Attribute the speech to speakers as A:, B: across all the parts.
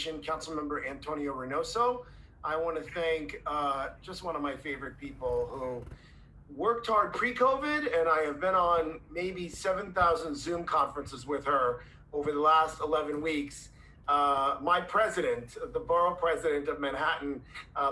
A: Councilmember Antonio Reynoso. I want to thank just one of my favorite people who worked hard pre-COVID, and I have been on maybe 7,000 Zoom conferences with her over the last 11 weeks. My president, the Borough President of Manhattan,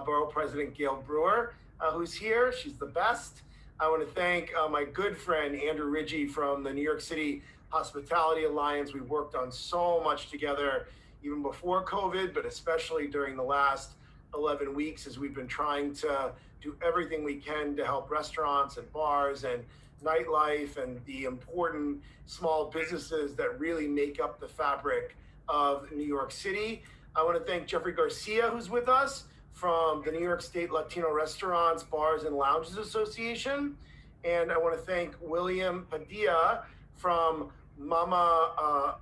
A: Borough President Gail Brewer, who's here. She's the best. I want to thank my good friend Andrew Ridgie from the New York City Hospitality Alliance. We worked on so much together even before COVID, but especially during the last 11 weeks as we've been trying to do everything we can to help restaurants and bars and nightlife and the important small businesses that really make up the fabric of New York City. I want to thank Jeffrey Garcia, who's with us from the New York State Latino Restaurants, Bars, and Lounges Association. And I want to thank William Padilla from Mamajuana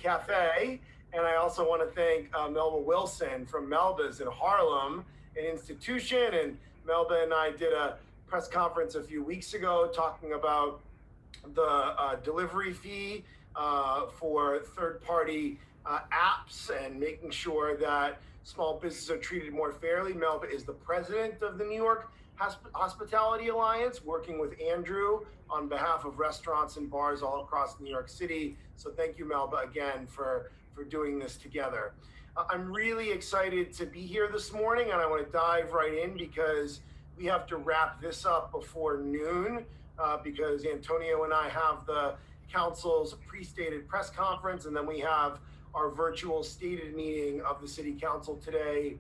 A: Cafe. And I also want to thank Melba Wilson from Melba's in Harlem, an institution. And Melba and I did a press conference a few weeks ago talking about the delivery fee for third-party apps and making sure that small businesses are treated more fairly. Melba is the president of the New York Hospitality Alliance, working with Andrew on behalf of restaurants and bars all across New York City. So thank you, Melba, again for doing this together. I'm really excited to be here this morning, and I want to dive right in because we have to wrap this up before noon because Antonio and I have the council's pre-stated press conference, and then we have our virtual stated meeting of the city council today.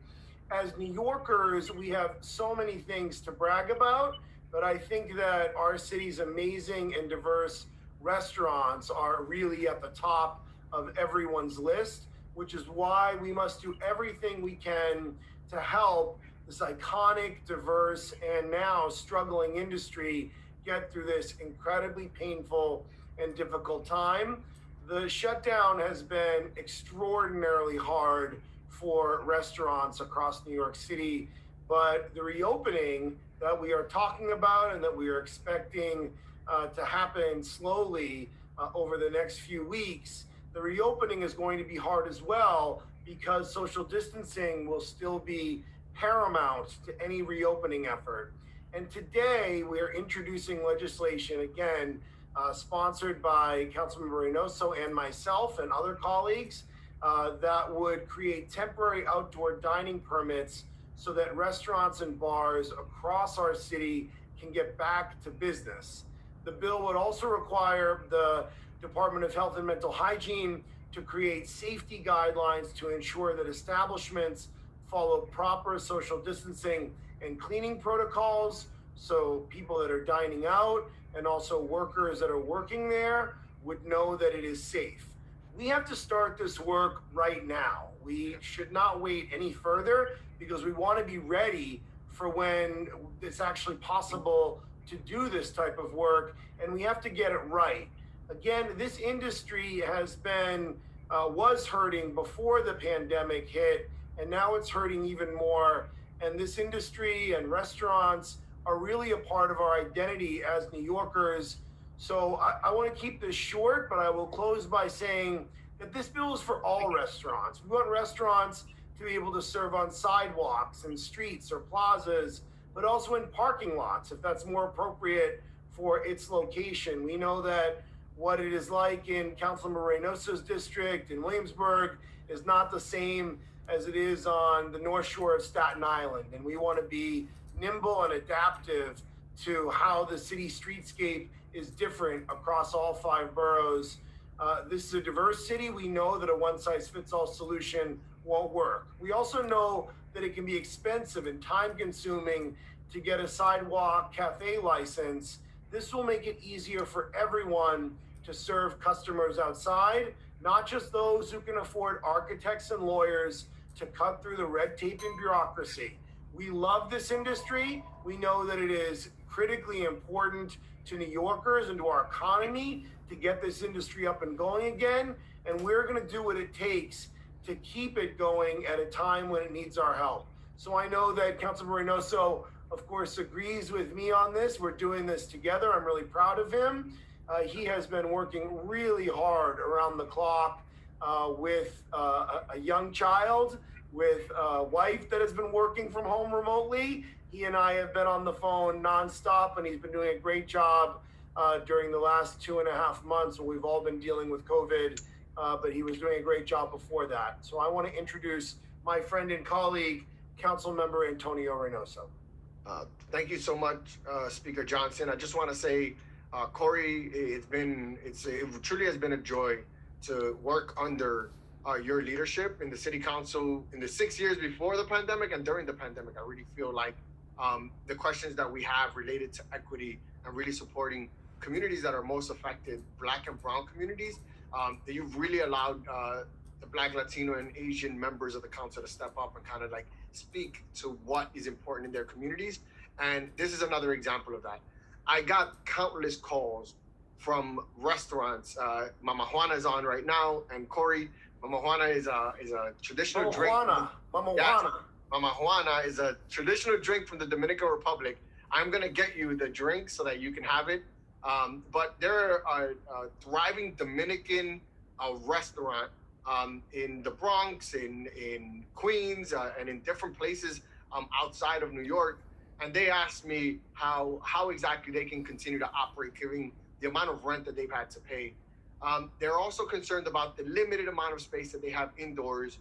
A: As New Yorkers, we have so many things to brag about, but I think that our city's amazing and diverse restaurants are really at the top of everyone's list, which is why we must do everything we can to help this iconic, diverse, and now struggling industry get through this incredibly painful and difficult time. The shutdown has been extraordinarily hard for restaurants across New York City, but the reopening that we are talking about and that we are expecting to happen slowly over the next few weeks, the reopening is going to be hard as well because social distancing will still be paramount to any reopening effort. And today we are introducing legislation, again, sponsored by Councilmember Reynoso and myself and other colleagues, that would create temporary outdoor dining permits so that restaurants and bars across our city can get back to business. The bill would also require the Department of Health and Mental Hygiene to create safety guidelines to ensure that establishments follow proper social distancing and cleaning protocols, so people that are dining out and also workers that are working there would know that it is safe. We have to start this work right now. We should not wait any further because we want to be ready for when it's actually possible to do this type of work, and we have to get it right. Again, this industry was hurting before the pandemic hit, and now it's hurting even more. And this industry and restaurants are really a part of our identity as New Yorkers. So I want to keep this short, but I will close by saying that this bill is for all restaurants. We want restaurants to be able to serve on sidewalks and streets or plazas, but also in parking lots, if that's more appropriate for its location. We know that what it is like in Councilmember Reynoso's district in Williamsburg is not the same as it is on the North Shore of Staten Island. And we want to be nimble and adaptive to how the city streetscape is different across all 5 boroughs. This is a diverse city. We know that a one-size-fits-all solution won't work. We also know that it can be expensive and time-consuming to get a sidewalk cafe license. This will make it easier for everyone to serve customers outside, not just those who can afford architects and lawyers to cut through the red tape and bureaucracy. We love this industry. We know that it is critically important to New Yorkers and to our economy to get this industry up and going again. And we're going to do what it takes to keep it going at a time when it needs our help. So I know that Councilmember Reynoso, of course, agrees with me on this. We're doing this together. I'm really proud of him. He has been working really hard around the clock with a young child, with a wife that has been working from home remotely. He and I have been on the phone nonstop, and he's been doing a great job during the last 2.5 months when we've all been dealing with COVID, but he was doing a great job before that. So I want to introduce my friend and colleague, Councilmember Antonio Reynoso.
B: Thank you so much, Speaker Johnson. I just want to say, Corey, it truly has been a joy to work under your leadership in the City Council in the 6 years before the pandemic and during the pandemic. I really feel like the questions that we have related to equity and really supporting communities that are most affected, Black and Brown communities, that you've really allowed the Black, Latino, and Asian members of the council to step up and kind of like speak to what is important in their communities. And this is another example of that. I got countless calls from restaurants. Mamajuana is on right now, and Corey, Mamajuana is a traditional drink. Mamajuana is a traditional drink from the Dominican Republic. I'm gonna get you the drink so that you can have it. But there are a thriving Dominican restaurant in the Bronx, in Queens, and in different places outside of New York. And they asked me how exactly they can continue to operate, given the amount of rent that they've had to pay. They're also concerned about the limited amount of space that they have indoors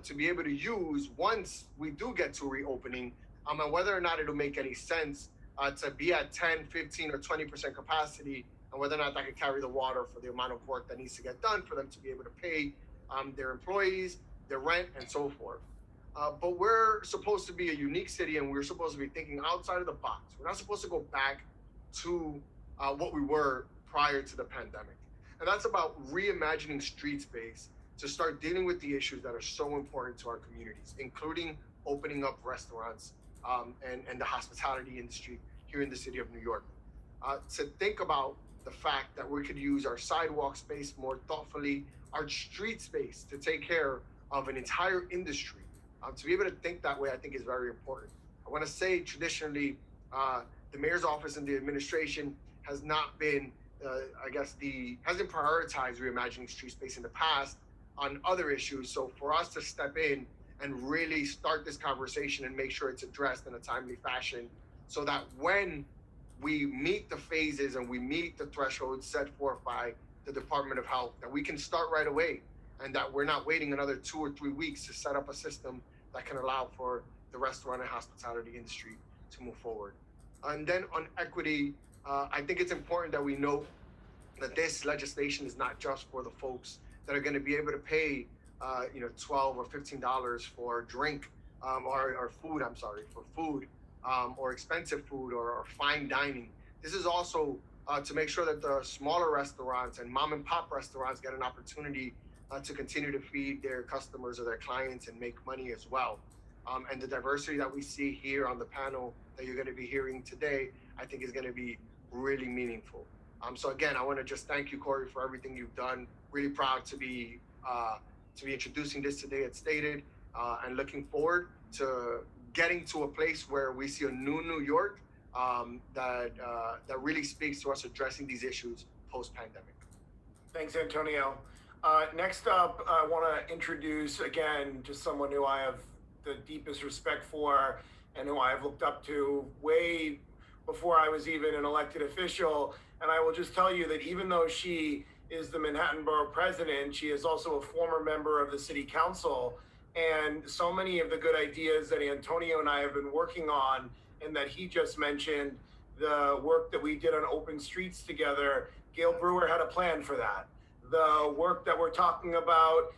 B: to be able to use once we do get to reopening, and whether or not it'll make any sense to be at 10, 15, or 20% capacity, and whether or not that can carry the water for the amount of work that needs to get done for them to be able to pay their employees, their rent, and so forth. But we're supposed to be a unique city, and we're supposed to be thinking outside of the box. We're not supposed to go back to what we were prior to the pandemic. And that's about reimagining street space to start dealing with the issues that are so important to our communities, including opening up restaurants and the hospitality industry here in the city of New York. To think about the fact that we could use our sidewalk space more thoughtfully, our street space to take care of an entire industry. To be able to think that way, I think is very important. I want to say traditionally, the mayor's office and the administration has not been, hasn't prioritized reimagining street space in the past on other issues. So for us to step in and really start this conversation and make sure it's addressed in a timely fashion, so that when we meet the phases and we meet the thresholds set forth by the Department of Health, that we can start right away, and that we're not waiting another 2 or 3 weeks to set up a system that can allow for the restaurant and hospitality industry to move forward. And then on equity, I think it's important that we note that this legislation is not just for the folks that are going to be able to pay, $12 or $15 for drink or food. For food or expensive food or fine dining. This is also to make sure that the smaller restaurants and mom and pop restaurants get an opportunity to continue to feed their customers or their clients and make money as well. And the diversity that we see here on the panel that you're going to be hearing today, I think is going to be really meaningful. So again, I want to just thank you, Corey, for everything you've done. Really proud to be introducing this today at Stated, and looking forward to getting to a place where we see a new New York that really speaks to us addressing these issues post-pandemic.
A: Thanks, Antonio. Next up, I want to introduce again just someone who I have the deepest respect for and who I have looked up to way before I was even an elected official. And I will just tell you that even though she is the Manhattan Borough President, she is also a former member of the City Council. And so many of the good ideas that Antonio and I have been working on and that he just mentioned, the work that we did on open streets together, Gail Brewer had a plan for that. The work that we're talking about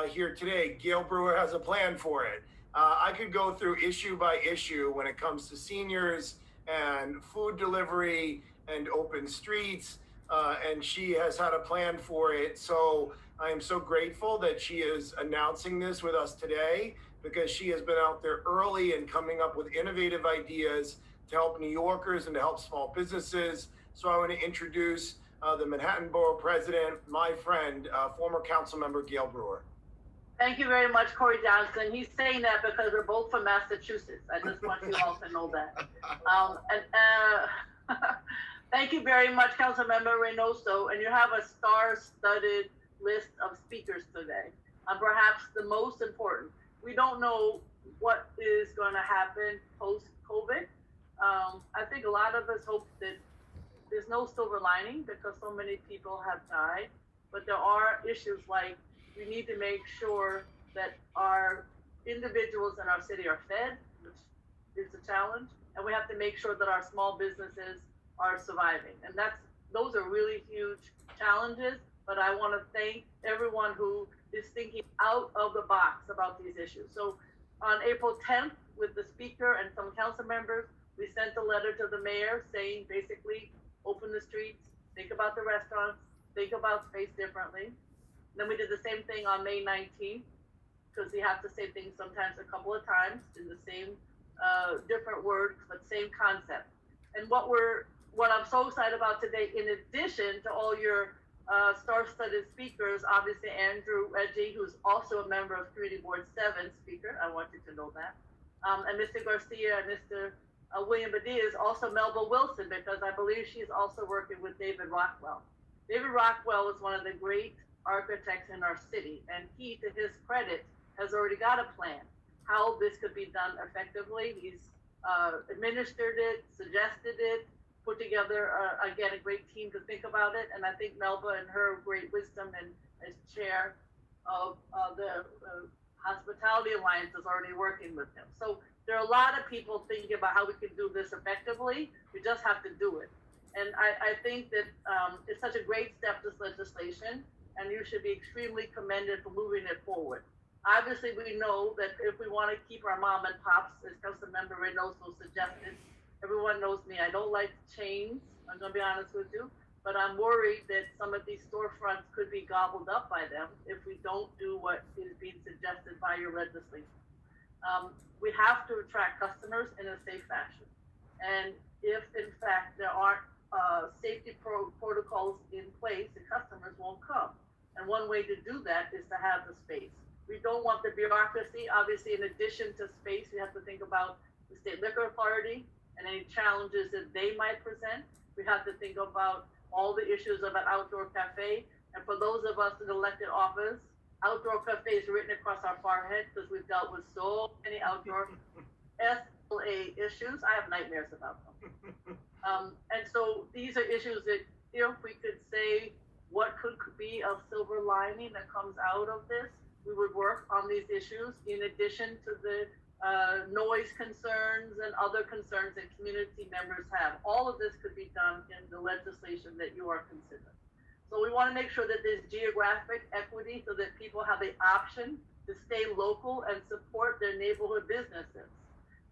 A: here today, Gail Brewer has a plan for it. I could go through issue by issue when it comes to seniors and food delivery and open streets, and she has had a plan for it. So I am so grateful that she is announcing this with us today, because she has been out there early and coming up with innovative ideas to help New Yorkers and to help small businesses. So I want to introduce the Manhattan Borough President, my friend, former council member Gail Brewer.
C: Thank you very much, Corey Johnson. He's saying that because we're both from Massachusetts. I just want you all to know that. Thank you very much, Councilmember Reynoso. And you have a star-studded list of speakers today. Perhaps the most important. We don't know what is going to happen post-COVID. I think a lot of us hope that there's no silver lining because so many people have died, but there are issues like we need to make sure that our individuals in our city are fed, which is a challenge, and we have to make sure that our small businesses are surviving. And those are really huge challenges, but I want to thank everyone who is thinking out of the box about these issues. So on April 10th, with the speaker and some council members, we sent a letter to the mayor saying basically, open the streets, think about the restaurants, think about space differently. Then we did the same thing on May 19th, because we have to say things sometimes a couple of times in the same different words, but same concept. And what I'm so excited about today, in addition to all your star-studded speakers, obviously Andrew Reggie, who's also a member of Community Board 7 speaker, I want you to know that, and Mr. Garcia and Mr. William Padilla is also Melba Wilson, because I believe she's also working with David Rockwell. David Rockwell is one of the great architects in our city, and he, to his credit, has already got a plan how this could be done effectively. He's administered it, suggested it, put together, again, a great team to think about it. And I think Melba, and her great wisdom and as chair of the Hospitality Alliance, is already working with him. So there are a lot of people thinking about how we can do this effectively. We just have to do it. And I think that it's such a great step, this legislation, and you should be extremely commended for moving it forward. Obviously, we know that if we want to keep our mom and pops, as Councilmember Reynoso suggested, everyone knows me, I don't like chains, I'm going to be honest with you, but I'm worried that some of these storefronts could be gobbled up by them if we don't do what is being suggested by your legislation. We have to attract customers in a safe fashion. And if, in fact, there aren't safety protocols in place, the customers won't come. And one way to do that is to have the space. We don't want the bureaucracy. Obviously, in addition to space, we have to think about the State Liquor Authority and any challenges that they might present. We have to think about all the issues of an outdoor cafe. And for those of us in elected office, outdoor cafe is written across our forehead because we've dealt with so many outdoor SLA issues. I have nightmares about them. And so these are issues that, if we could say what could be a silver lining that comes out of this, we would work on these issues in addition to the noise concerns and other concerns that community members have. All of this could be done in the legislation that you are considering. So we want to make sure that there's geographic equity so that people have the option to stay local and support their neighborhood businesses.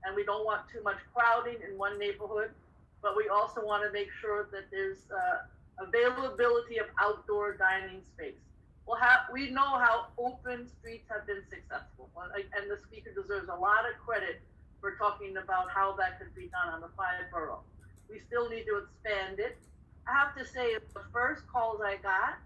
C: And we don't want too much crowding in one neighborhood, but we also want to make sure that there's availability of outdoor dining space. We know how open streets have been successful, and the speaker deserves a lot of credit for talking about how that could be done on the 5 borough. We still need to expand it. I have to say, the first calls I got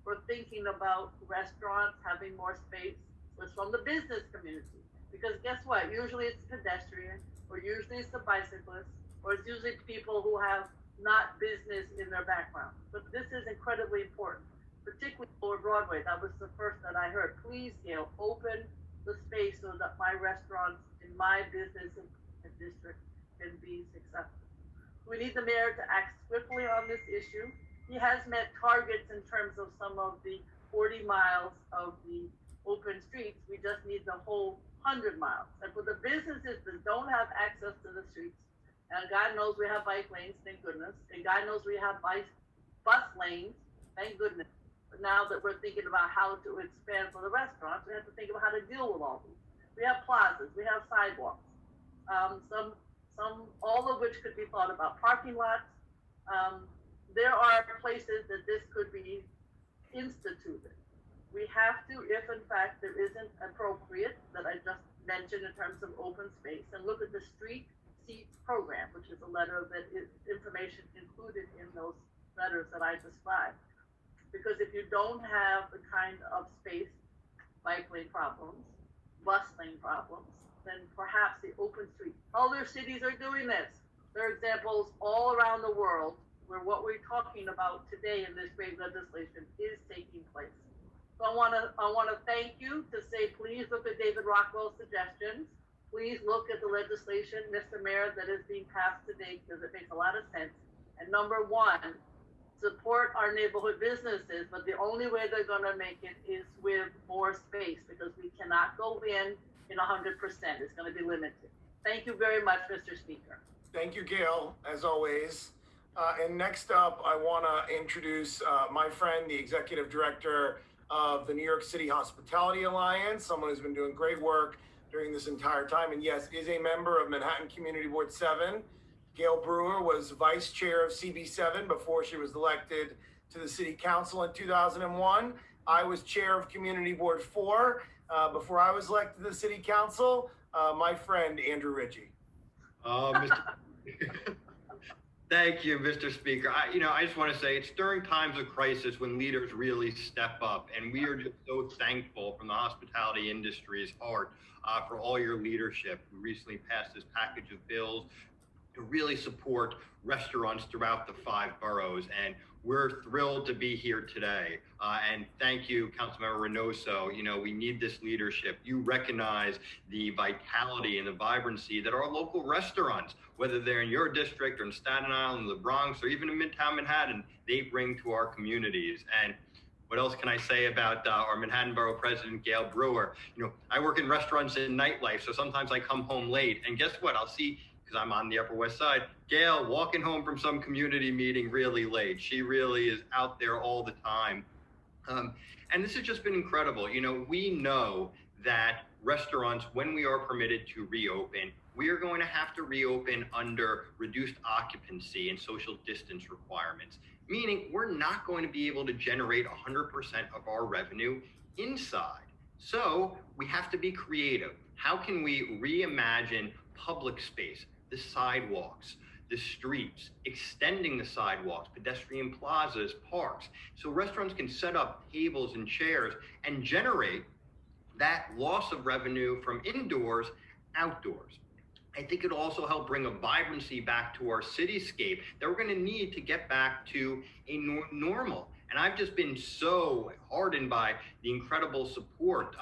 C: for thinking about restaurants having more space was from the business community. Because guess what? Usually it's pedestrian, or usually it's the bicyclist, or it's usually people who have not business in their background. But this is incredibly important, particularly for Broadway. That was the first that I heard. Please, open the space so that my restaurants in my business and district can be successful. We need the mayor to act swiftly on this issue. He has met targets in terms of some of the 40 miles of the open streets. We just need the whole 100 miles. And for the businesses that don't have access to the streets, and God knows we have bike lanes, thank goodness, and God knows we have bus lanes, thank goodness. But now that we're thinking about how to expand for the restaurants, we have to think about how to deal with all these. We have plazas, we have sidewalks, all of which could be thought about. Parking lots, there are places that this could be instituted. We have to, if in fact there isn't appropriate, that I just mentioned in terms of open space, and look at the street seats program, which is a letter that is information included in those letters that I described. Because if you don't have the kind of space, bike lane problems, bus lane problems, then perhaps the open street. Other cities are doing this. There are examples all around the world where what we're talking about today in this great legislation is taking place. So I want to thank you to say, please look at David Rockwell's suggestions. Please look at the legislation, Mr. Mayor, that is being passed today, because it makes a lot of sense. And number one, support our neighborhood businesses, but the only way they're going to make it is with more space, because we cannot go in 100%. It's going to be limited. Thank you very much, Mr. Speaker.
A: Thank you, Gail, as always. And next up, I want to introduce my friend, the Executive Director of the New York City Hospitality Alliance, someone who's been doing great work during this entire time, and yes, is a member of Manhattan Community Board 7. Gail Brewer was vice chair of CB7 before she was elected to the City Council in 2001. I was chair of Community Board 4 before I was elected to the City Council. My friend, Andrew Ritchie.
D: Thank you, Mr. Speaker. I just want to say it's during times of crisis when leaders really step up, and we are just so thankful from the hospitality industry's heart for all your leadership. We recently passed this package of bills to really support restaurants throughout the 5 boroughs, and we're thrilled to be here today. And thank you, Councilmember Reynoso. We need this leadership. You recognize the vitality and the vibrancy that our local restaurants, whether they're in your district or in Staten Island, the Bronx, or even in Midtown Manhattan, they bring to our communities. And what else can I say about our Manhattan Borough President, Gail Brewer? I work in restaurants and nightlife, so sometimes I come home late, and guess what? I'll see, because I'm on the Upper West Side, Gail walking home from some community meeting really late. She really is out there all the time. And this has just been incredible. We know that restaurants, when we are permitted to reopen, we are going to have to reopen under reduced occupancy and social distance requirements, meaning we're not going to be able to generate 100% of our revenue inside. So we have to be creative. How can we reimagine public space, the sidewalks, the streets, extending the sidewalks, pedestrian plazas, parks, so restaurants can set up tables and chairs and generate that loss of revenue from indoors outdoors. I think it'll also help bring a vibrancy back to our cityscape that we're going to need to get back to a normal. And I've just been so hardened by the incredible support.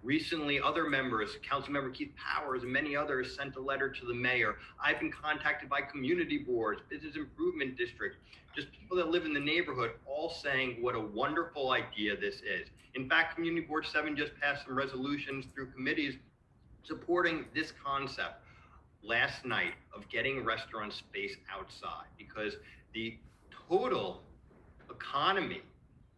D: Recently, other members, Councilmember Keith Powers and many others, sent a letter to the mayor. I've been contacted by community boards, business improvement districts, just people that live in the neighborhood, all saying what a wonderful idea this is. In fact, Community Board 7 just passed some resolutions through committees supporting this concept last night of getting restaurant space outside, because the total economy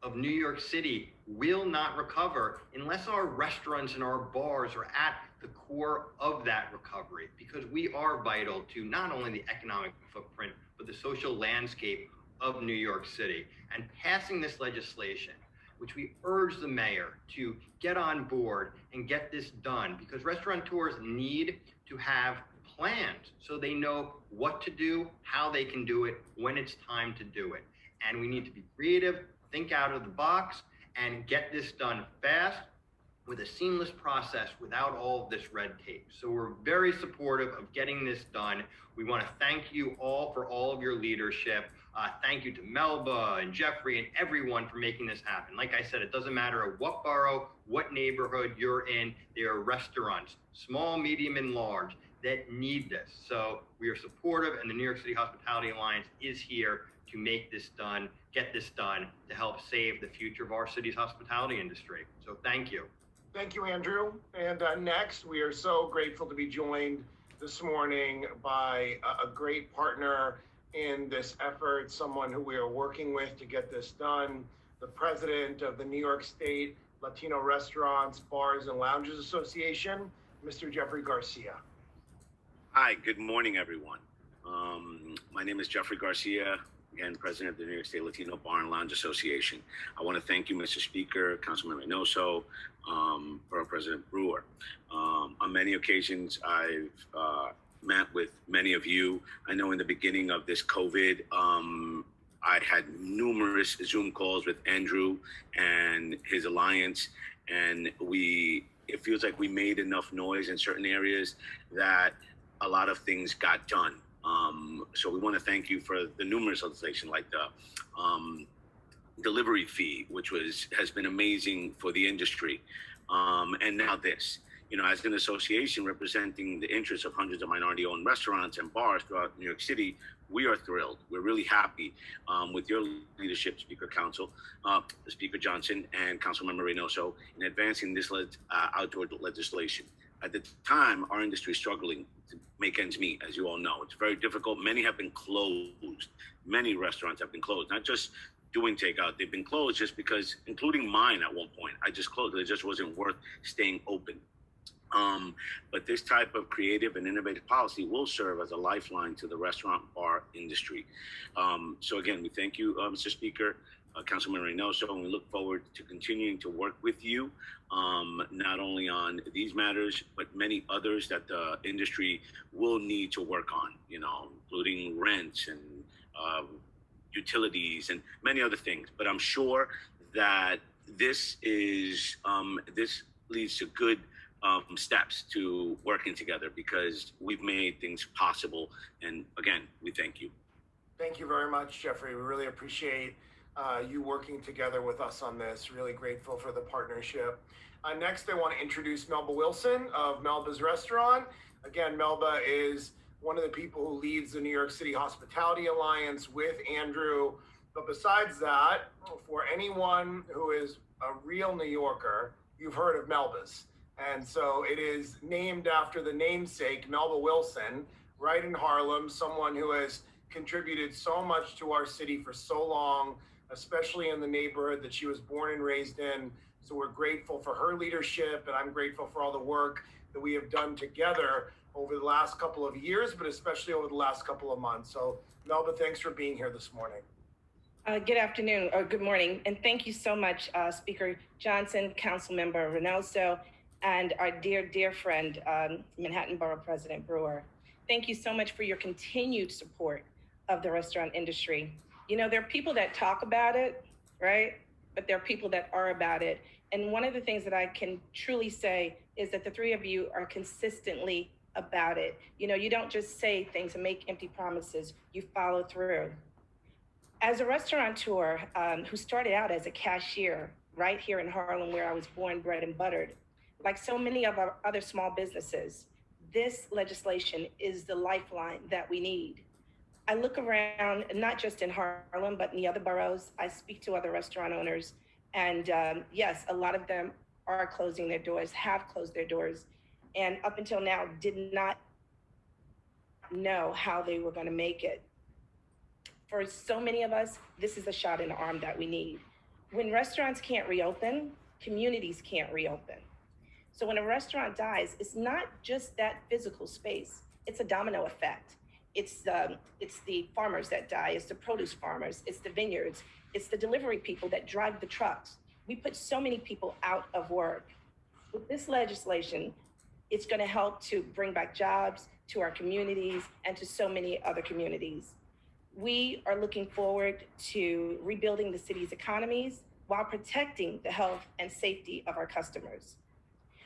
D: of New York City will not recover unless our restaurants and our bars are at the core of that recovery, because we are vital to not only the economic footprint, but the social landscape of New York City. And passing this legislation, which we urge the mayor to get on board and get this done, because restaurateurs need to have plans so they know what to do, how they can do it, when it's time to do it. And we need to be creative, think out of the box, and get this done fast with a seamless process without all of this red tape. So we're very supportive of getting this done. We want to thank you all for all of your leadership. Thank you to Melba and Jeffrey and everyone for making this happen. Like I said, it doesn't matter what borough, what neighborhood you're in, there are restaurants, small, medium, and large, that need this. So we are supportive, and the New York City Hospitality Alliance is here to make this done, get this done, to help save the future of our city's hospitality industry. So thank you.
A: Thank you, Andrew. And next, we are so grateful to be joined this morning by a great partner in this effort, someone who we are working with to get this done, the president of the New York State Latino Restaurants, Bars, and Lounges Association, Mr. Jeffrey Garcia.
E: Hi, good morning, everyone. My name is Jeffrey Garcia, again, president of the New York State Latino Bar and Lounge Association. I want to thank you, Mr. Speaker, Councilman Reynoso, Borough President Brewer. On many occasions, I've met with many of you. I know in the beginning of this COVID, I had numerous Zoom calls with Andrew and his alliance, and it feels like we made enough noise in certain areas that a lot of things got done. So we want to thank you for the numerous legislation, like the delivery fee, which has been amazing for the industry. And now this, as an association representing the interests of hundreds of minority-owned restaurants and bars throughout New York City, we are thrilled. We're really happy with your leadership, Speaker Speaker Johnson and Councilmember Reynoso, in advancing this outdoor legislation. At the time, our industry is struggling to make ends meet, as you all know. It's very difficult. Many have been closed. Many restaurants have been closed, not just doing takeout. They've been closed just because, including mine at one point, I just closed. It just wasn't worth staying open. But this type of creative and innovative policy will serve as a lifeline to the restaurant bar industry. So again, we thank you, Mr. Speaker, Councilman Reynoso, and we look forward to continuing to work with you, not only on these matters, but many others that the industry will need to work on, including rents and utilities and many other things. But I'm sure that this leads to good steps to working together, because we've made things possible. And again, we thank you.
A: Thank you very much, Jeffrey. We really appreciate you working together with us on this. Really grateful for the partnership. Next, I want to introduce Melba Wilson of Melba's Restaurant. Again, Melba is one of the people who leads the New York City Hospitality Alliance with Andrew. But besides that, for anyone who is a real New Yorker, you've heard of Melba's. And so it is named after the namesake, Melba Wilson, right in Harlem, someone who has contributed so much to our city for so long, especially in the neighborhood that she was born and raised in. So we're grateful for her leadership, and I'm grateful for all the work that we have done together over the last couple of years, but especially over the last couple of months. So Melba, thanks for being here this morning.
F: Good afternoon, or good morning, and thank you so much, Speaker Johnson, Councilmember Reynoso, and our dear friend, Manhattan Borough President Brewer. Thank you so much for your continued support of the restaurant industry. There are people that talk about it, right? But there are people that are about it. And one of the things that I can truly say is that the three of you are consistently about it. You don't just say things and make empty promises, you follow through. As a restaurateur who started out as a cashier right here in Harlem, where I was born, bred, and buttered, like so many of our other small businesses, this legislation is the lifeline that we need. I look around, not just in Harlem, but in the other boroughs. I speak to other restaurant owners, and yes, a lot of them are closing their doors, have closed their doors, and up until now did not know how they were going to make it. For so many of us, this is a shot in the arm that we need. When restaurants can't reopen, communities can't reopen. So when a restaurant dies, it's not just that physical space, it's a domino effect. It's the farmers that die, it's the produce farmers, it's the vineyards, it's the delivery people that drive the trucks. We put so many people out of work. With this legislation, it's going to help to bring back jobs to our communities and to so many other communities. We are looking forward to rebuilding the city's economies while protecting the health and safety of our customers.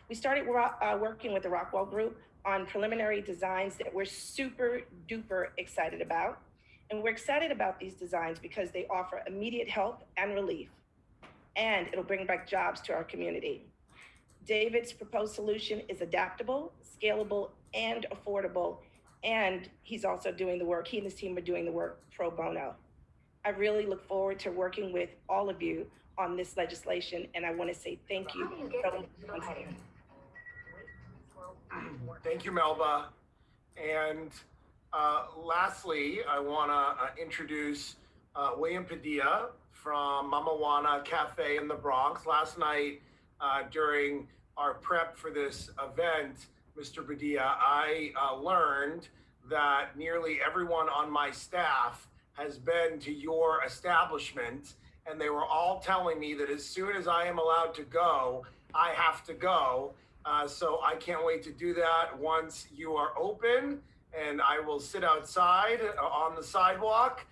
F: We started working with the Rockwell Group on preliminary designs that we're super duper excited about. And we're excited about these designs because they offer immediate help and relief, and it'll bring back jobs to our community. David's proposed solution is adaptable, scalable, and affordable. And he's also doing the work, he and his team are doing the work pro bono. I really look forward to working with all of you on this legislation, and I want to say thank you.
A: Thank you, Melba. And lastly, I want to introduce William Padilla from Mamajuana Cafe in the Bronx. Last night, during our prep for this event, Mr. Padilla, I learned that nearly everyone on my staff has been to your establishment, and they were all telling me that as soon as I am allowed to go, I have to go. So I can't wait to do that once you are open, and I will sit outside on the sidewalk,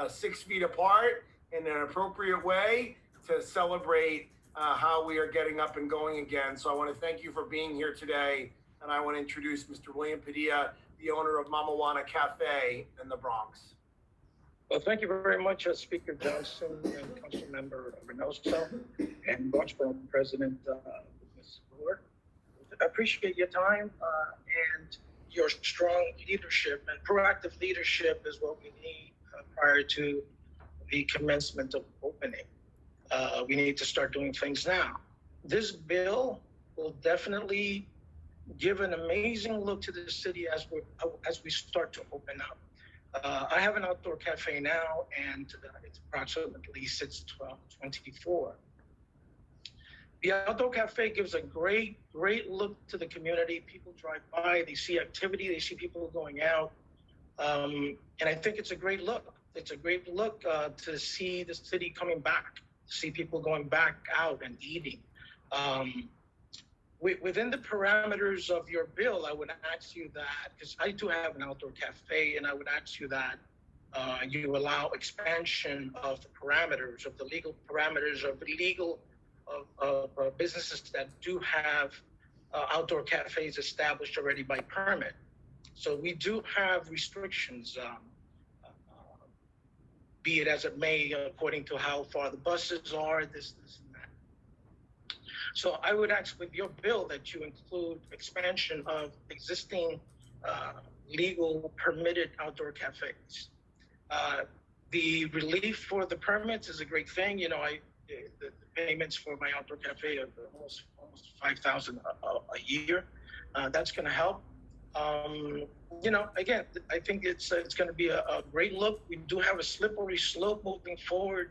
A: 6 feet apart in an appropriate way to celebrate how we are getting up and going again. So I want to thank you for being here today. And I want to introduce Mr. William Padilla, the owner of Mamajuana Cafe in the Bronx.
G: Well, thank you very much, Speaker Johnson and Councilmember Reynoso and Bronx Borough President Ms. Brewer. I appreciate your time and your strong leadership, and proactive leadership is what we need prior to the commencement of opening. We need to start doing things now. This bill will definitely give an amazing look to the city as we start to open up. I have an outdoor cafe now, and it's approximately 6/12/24. The outdoor cafe gives a great look to the community. People drive by, they see activity, they see people going out, and I think it's a great look. It's a great look to see the city coming back, to see people going back out and eating. Within the parameters of your bill, I would ask you that, because I do have an outdoor cafe, and I would ask you that you allow expansion of the parameters, of the legal parameters of businesses that do have outdoor cafes established already by permit. So we do have restrictions, be it as it may, according to how far the buses are, this and that. So I would ask with your bill that you include expansion of existing legal permitted outdoor cafes. The relief for the permits is a great thing. You know, the payments for my outdoor cafe are almost $5,000 a year. That's going to help. You know, again, I think it's going to be a great look. We do have a slippery slope moving forward.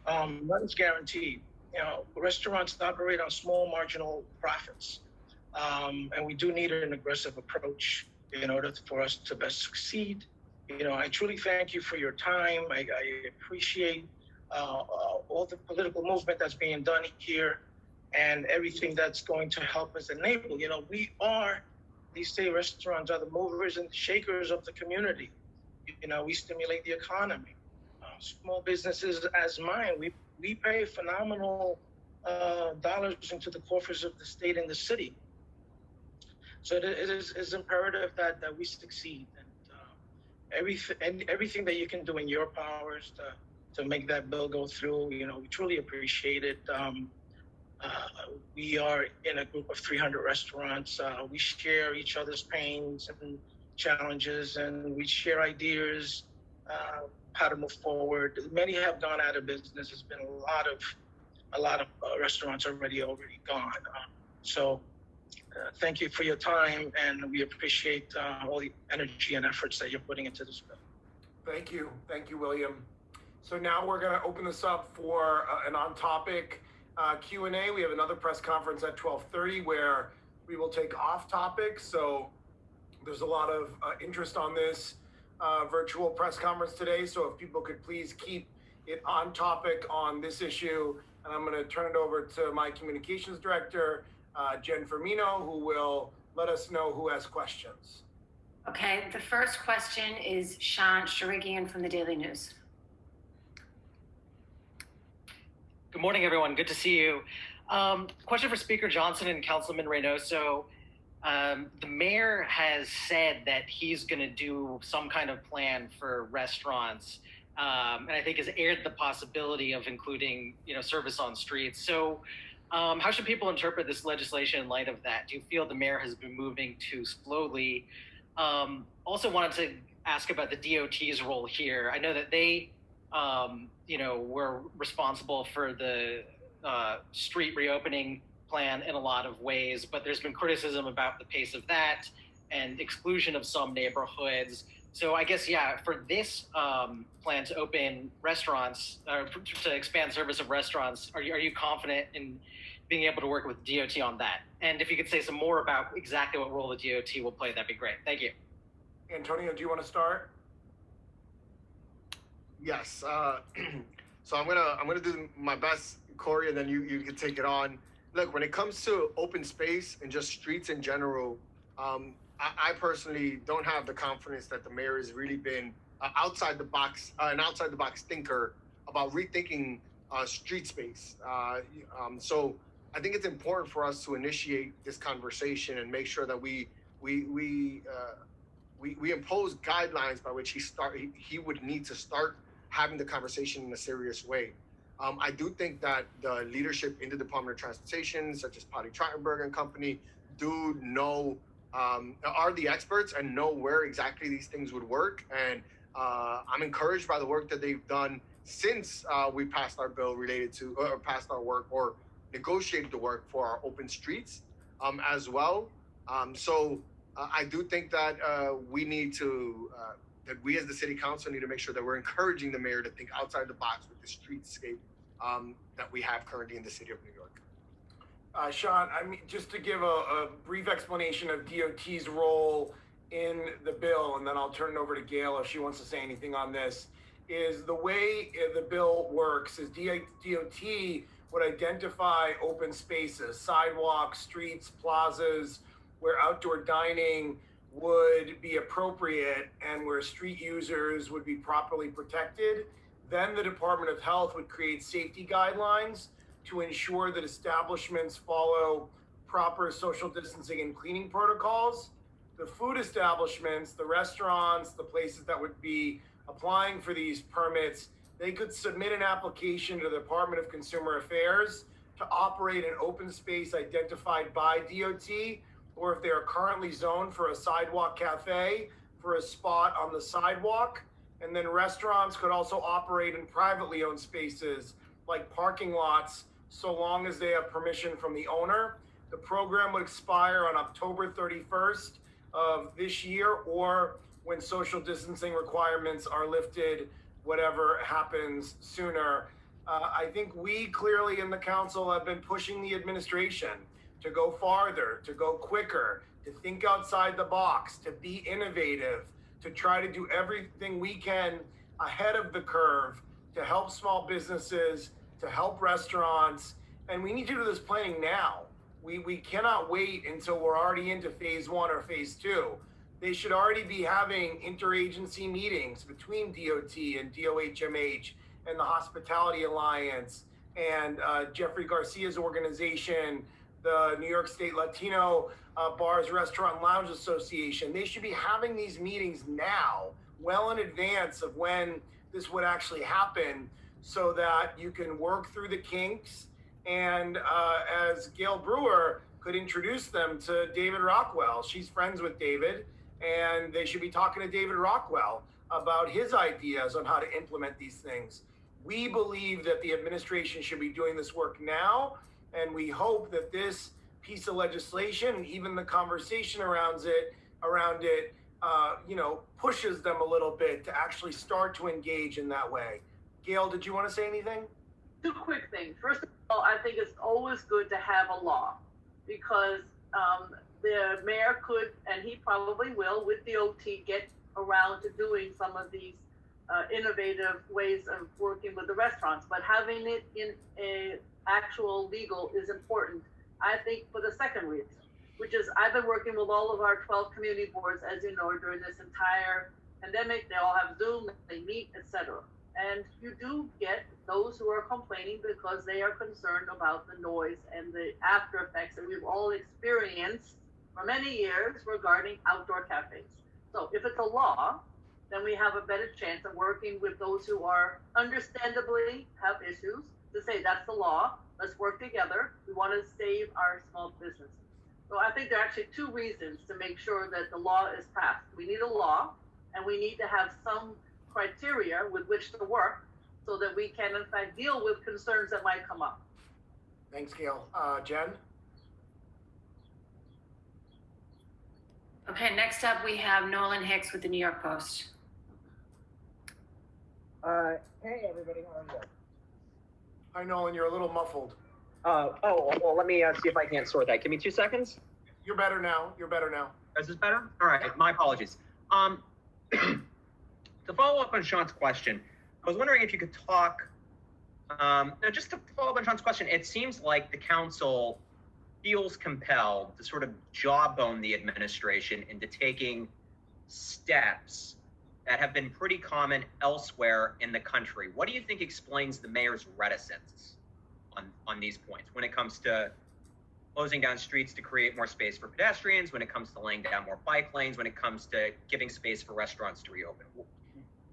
G: Nothing's guaranteed. You know, restaurants operate on small marginal profits. And we do need an aggressive approach in order for us to best succeed. You know, I truly thank you for your time. I appreciate all the political movement that's being done here and everything that's going to help us enable. You know, these say restaurants are the movers and shakers of the community. You know, we stimulate the economy. Small businesses as mine, we pay phenomenal dollars into the coffers of the state and the city. So it is imperative that we succeed. And everything that you can do in your powers to make that bill go through, you know, we truly appreciate it. We are in a group of 300 restaurants. We share each other's pains and challenges, and we share ideas, how to move forward. Many have gone out of business. There's been a lot of restaurants already gone. So thank you for your time, and we appreciate all the energy and efforts that you're putting into this bill.
A: Thank you, William. So now we're going to open this up for an on-topic Q&A. We have another press conference at 12:30 where we will take off topics. So there's a lot of interest on this virtual press conference today. So if people could please keep it on topic on this issue. And I'm going to turn it over to my communications director, Jen Firmino, who will let us know who has questions.
H: Okay, the first question is Sean Sharigian from the Daily News.
I: Good morning, everyone. Good to see you. Question for Speaker Johnson and Councilman Reynoso. The mayor has said that he's going to do some kind of plan for restaurants, and I think has aired the possibility of including, service on streets. So how should people interpret this legislation in light of that? Do you feel the mayor has been moving too slowly? Also wanted to ask about the DOT's role here. I know that they were responsible for the street reopening plan in a lot of ways, but there's been criticism about the pace of that and exclusion of some neighborhoods. So I guess, for this plan to open restaurants, to expand service of restaurants, are you confident in being able to work with DOT on that? And if you could say some more about exactly what role the DOT will play, that'd be great. Thank you.
A: Antonio, do you want to start?
B: Yes. So I'm gonna do my best, Corey, and then you can take it on. Look, when it comes to open space and just streets in general, I personally don't have the confidence that the mayor has really been an outside the box thinker about rethinking street space. So I think it's important for us to initiate this conversation and make sure that we impose guidelines by which he would need to start having the conversation in a serious way. I do think that the leadership in the Department of Transportation, such as Patty Trachtenberg and company, do know, are the experts and know where exactly these things would work. And I'm encouraged by the work that they've done since we passed our bill related to, or passed our work, or negotiated the work for our open streets as well. So I do think that we need to, that we as the city council need to make sure that we're encouraging the mayor to think outside the box with the streetscape that we have currently in the city of New York.
A: Sean, I mean, just to give a brief explanation of DOT's role in the bill, and then I'll turn it over to Gail if she wants to say anything on this, is the way the bill works is DOT would identify open spaces, sidewalks, streets, plazas, where outdoor dining would be appropriate and where street users would be properly protected. Then the Department of Health would create safety guidelines to ensure that establishments follow proper social distancing and cleaning protocols. The food establishments, the restaurants, the places that would be applying for these permits, they could submit an application to the Department of Consumer Affairs to operate an open space identified by DOT, or if they are currently zoned for a sidewalk cafe, for a spot on the sidewalk. And then restaurants could also operate in privately owned spaces like parking lots, so long as they have permission from the owner. The program would expire on October 31st of this year, or when social distancing requirements are lifted, whatever happens sooner. I think we clearly in the council have been pushing the administration to go farther, to go quicker, to think outside the box, to be innovative, to try to do everything we can ahead of the curve to help small businesses, to help restaurants. And we need to do this planning now. We cannot wait until we're already into phase 1 or phase 2. They should already be having interagency meetings between DOT and DOHMH and the Hospitality Alliance and Jeffrey Garcia's organization, the New York State Latino Bars, Restaurant, and Lounge Association. They should be having these meetings now, well in advance of when this would actually happen, so that you can work through the kinks. And as Gail Brewer could introduce them to David Rockwell. She's friends with David, and they should be talking to David Rockwell about his ideas on how to implement these things. We believe that the administration should be doing this work now, and we hope that this piece of legislation and even the conversation around it, pushes them a little bit to actually start to engage in that way. Gail, did you want to say anything?
C: Two quick things. First of all, I think it's always good to have a law, because the mayor could, and he probably will, with DOT, get around to doing some of these innovative ways of working with the restaurants. But having it in a actual legal is important, I think, for the second reason, which is I've been working with all of our 12 community boards, as you know, during this entire pandemic. They all have Zoom, they meet, etc. And you do get those who are complaining because they are concerned about the noise and the after effects that we've all experienced for many years regarding outdoor cafes. So if it's a law, then we have a better chance of working with those who are understandably have issues to say that's the law, let's work together. We want to save our small businesses. So I think there are actually two reasons to make sure that the law is passed. We need a law, and we need to have some criteria with which to work so that we can in fact deal with concerns that might come up.
A: Thanks, Gail. Jen?
H: Okay, next up we have Nolan Hicks with the New York Post.
J: Hey everybody, how are you?
A: Hi, Nolan, you're a little muffled.
J: Well, let me see if I can't sort that. Give me 2 seconds.
A: You're better now.
J: Is this better? All right, my apologies. To follow up on Sean's question, I was wondering if you could talk, just to follow up on Sean's question, it seems like the council feels compelled to sort of jawbone the administration into taking steps that have been pretty common elsewhere in the country. What do you think explains the mayor's reticence on these points when it comes to closing down streets to create more space for pedestrians, when it comes to laying down more bike lanes, when it comes to giving space for restaurants to reopen?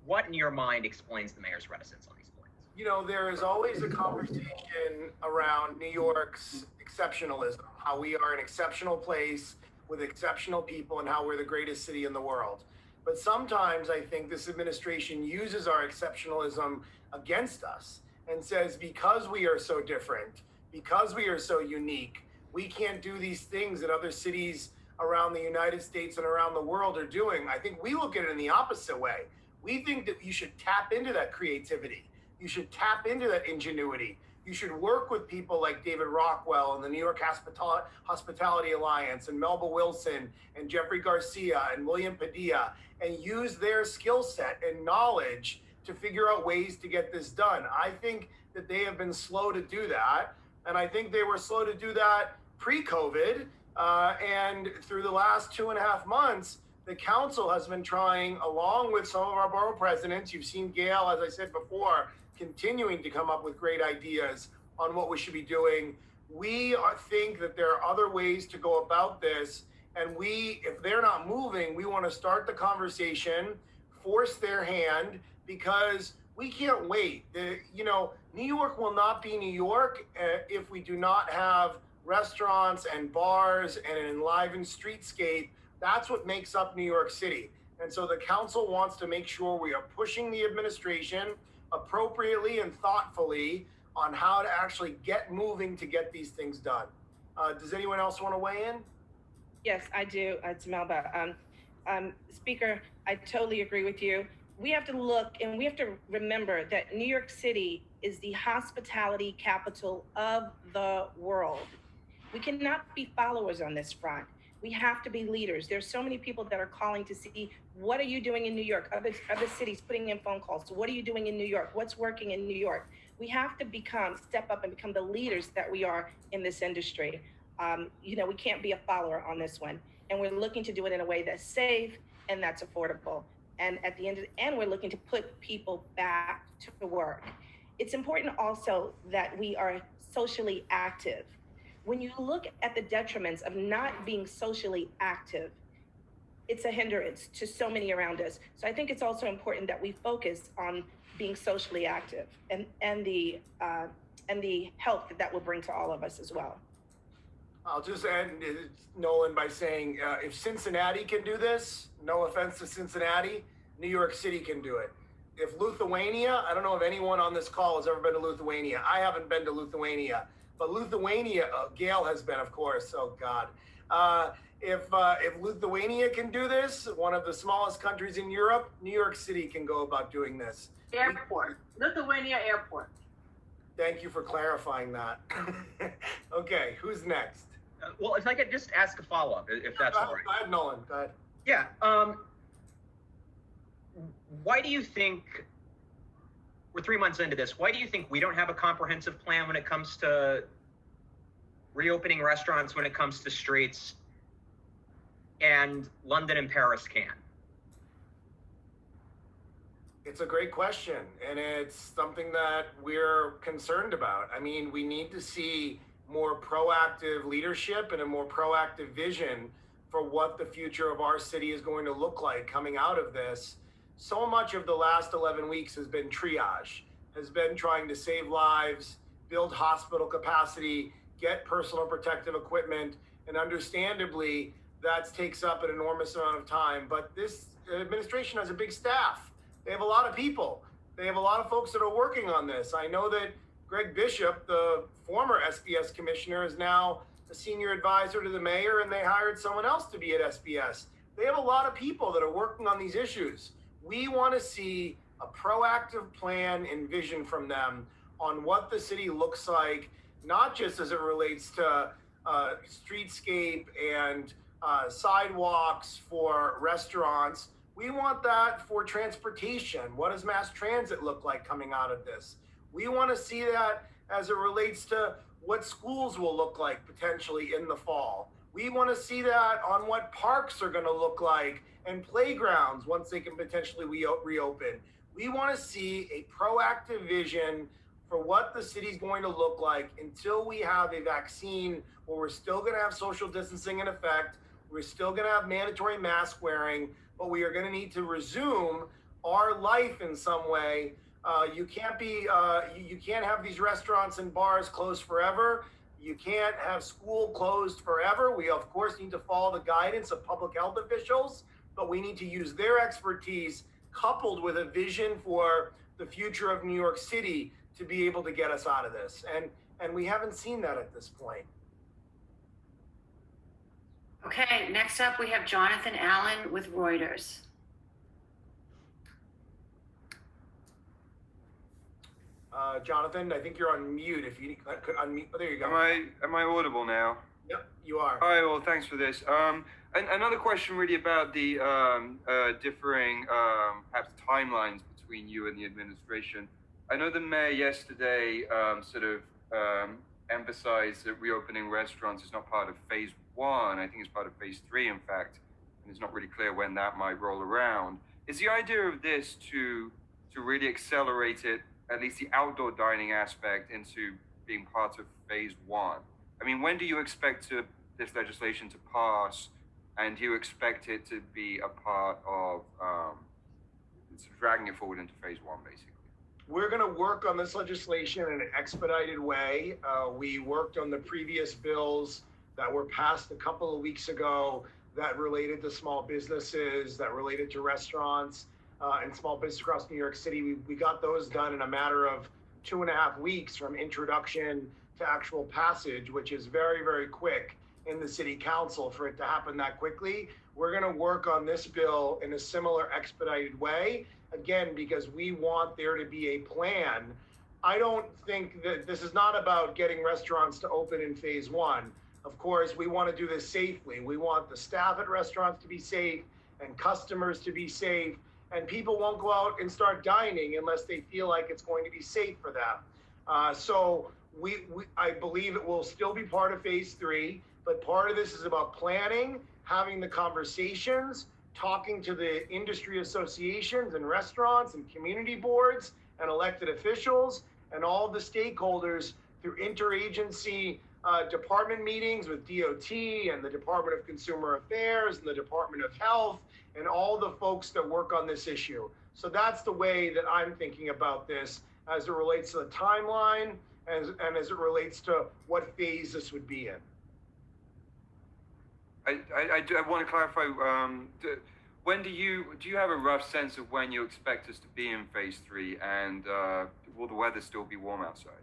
J: what in your mind explains the mayor's reticence on these points?
A: You know, there is always a conversation around New York's exceptionalism, how we are an exceptional place with exceptional people and how we're the greatest city in the world. But sometimes I think this administration uses our exceptionalism against us and says, because we are so different, because we are so unique, we can't do these things that other cities around the United States and around the world are doing. I think we look at it in the opposite way. We think that you should tap into that creativity. You should tap into that ingenuity. You should work with people like David Rockwell and the New York Hospitality Alliance and Melba Wilson and Jeffrey Garcia and William Padilla and use their skill set and knowledge to figure out ways to get this done. I think that they have been slow to do that. And I think they were slow to do that pre-COVID. And through the last 2.5 months, the council has been trying, along with some of our borough presidents, you've seen Gail, as I said before, continuing to come up with great ideas on what we should be doing. We think that there are other ways to go about this. And if they're not moving, we want to start the conversation, force their hand, because we can't wait. New York will not be New York if we do not have restaurants and bars and an enlivened streetscape. That's what makes up New York City. And so the council wants to make sure we are pushing the administration appropriately and thoughtfully on how to actually get moving to get these things done. Does anyone else want to weigh in?
F: Yes, I do. It's Melba. Speaker, I totally agree with you. We have to look and we have to remember that New York City is the hospitality capital of the world. We cannot be followers on this front. We have to be leaders. There's so many people that are calling to see, what are you doing in New York? Other cities putting in phone calls. So what are you doing in New York? What's working in New York? We have to step up and become the leaders that we are in this industry. We can't be a follower on this one. And we're looking to do it in a way that's safe and that's affordable. And at the end, we're looking to put people back to work. It's important also that we are socially active. When you look at the detriments of not being socially active, it's a hindrance to so many around us. So I think it's also important that we focus on being socially active and the help that will bring to all of us as well.
A: I'll just end, Nolan, by saying if Cincinnati can do this, no offense to Cincinnati, New York City can do it. If Lithuania, I don't know if anyone on this call has ever been to Lithuania. I haven't been to Lithuania, but Lithuania, Gail has been, of course. Oh God. If Lithuania can do this, one of the smallest countries in Europe, New York City can go about doing this.
C: Airport, Lithuania airport.
A: Thank you for clarifying that. Okay, who's next?
J: Well, if I could just ask a follow-up, if that's all right.
A: Go ahead, Nolan. Go ahead.
J: Yeah. Why do you think, we're 3 months into this, why do you think we don't have a comprehensive plan when it comes to reopening restaurants, when it comes to streets, and London and Paris can?
A: It's a great question, and it's something that we're concerned about. I mean, we need to see more proactive leadership and a more proactive vision for what the future of our city is going to look like coming out of this. So much of the last 11 weeks has been triage, has been trying to save lives, build hospital capacity, get personal protective equipment, and understandably, that takes up an enormous amount of time. But this administration has a big staff. They have a lot of people. They have a lot of folks that are working on this. I know that Greg Bishop, the former SBS commissioner, is now a senior advisor to the mayor, and they hired someone else to be at SBS. They have a lot of people that are working on these issues. We want to see a proactive plan and vision from them on what the city looks like, not just as it relates to streetscape and sidewalks for restaurants. We want that for transportation. What does mass transit look like coming out of this? We want to see that as it relates to what schools will look like potentially in the fall. We want to see that on what parks are going to look like and playgrounds once they can potentially reopen. We want to see a proactive vision for what the city's going to look like until we have a vaccine where we're still going to have social distancing in effect. We're still going to have mandatory mask wearing, but we are going to need to resume our life in some way. You can't have these restaurants and bars closed forever. You can't have school closed forever. We of course need to follow the guidance of public health officials, but we need to use their expertise coupled with a vision for the future of New York City to be able to get us out of this. And we haven't seen that at this point.
H: Okay, next up we have Jonathan Allen with Reuters.
A: Jonathan, I think you're on mute. If you could unmute, oh, there you go.
K: Am I audible now?
A: Yep, you are.
K: All right, well, thanks for this. Another question really about the differing perhaps timelines between you and the administration. I know the mayor yesterday emphasized that reopening restaurants is not part of phase 1. I think it's part of phase 3, in fact, and it's not really clear when that might roll around. Is the idea of this to really accelerate it, at least the outdoor dining aspect, into being part of phase 1? I mean, when do you expect this legislation to pass, and do you expect it to be a part of dragging it forward into phase 1, basically?
A: We're going to work on this legislation in an expedited way. We worked on the previous bills that were passed a couple of weeks ago that related to small businesses, that related to restaurants, and small business across New York City. We got those done in a matter of 2.5 weeks from introduction to actual passage, which is very, very quick in the city council for it to happen that quickly. We're going to work on this bill in a similar expedited way, again, because we want there to be a plan. I don't think that this is not about getting restaurants to open in phase 1. Of course, we want to do this safely. We want the staff at restaurants to be safe and customers to be safe, and people won't go out and start dining unless they feel like it's going to be safe for them. So I believe it will still be part of phase 3, but part of this is about planning, having the conversations, talking to the industry associations and restaurants and community boards and elected officials and all the stakeholders through interagency department meetings with DOT and the Department of Consumer Affairs and the Department of Health and all the folks that work on this issue. So that's the way that I'm thinking about this as it relates to the timeline and as it relates to what phase this would be in.
K: I want to clarify, when do you have a rough sense of when you expect us to be in phase 3, and will the weather still be warm outside?